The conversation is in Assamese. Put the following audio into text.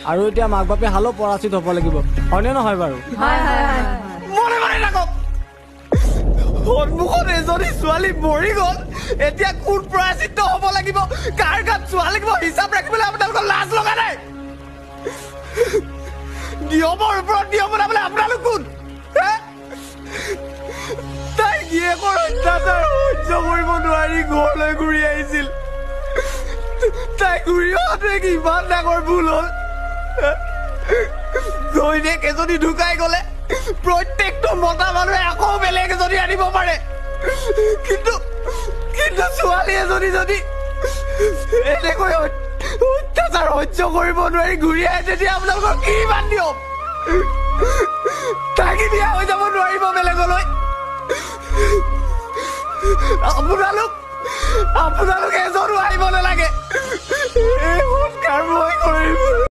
আৰু এতিয়া মাক বাপে হালো পৰাচিত হ'ব লাগিব হয়নে নহয় বাৰু মনে মনে থাকক সন্মুখত এজনী ছোৱালী মৰি গ'ল এতিয়া কোন পৰাচিত হ'ব লাগিব কাৰ গাত চোৱা লাগিব হিচাপ ৰাখিবলৈ আপোনালোকৰ লাজ লগা নাই নিয়মৰ ওপৰত নিয়ম বনাবলৈ আপোনালোক কোন তাই গিয়েকৰ অত্যাচাৰ সহ্য কৰিব নোৱাৰি ঘৰলৈ ঘূৰি আহিছিল তাই ঘূৰি অহাটোৱে কিমান ডাঙৰ ভুল হ'ল ঘৈণীয়েক এজনী ঢুকাই গ'লে প্ৰত্যেকটো মতা মানুহে আকৌ বেলেগ এজনী আনিব পাৰে কিন্তু ছোৱালী এজনী যদি এনেকৈ অত্যাচাৰ সহ্য কৰিব নোৱাৰি ঘূৰি আহে তেতিয়া আপোনালোকৰ কি ইমান নিয়ম তাকে দিয়া হৈ যাব নোৱাৰিব বেলেগলৈ আপোনালোক এজনো আহিব নালাগে এই সংস্কাৰ মই কৰিম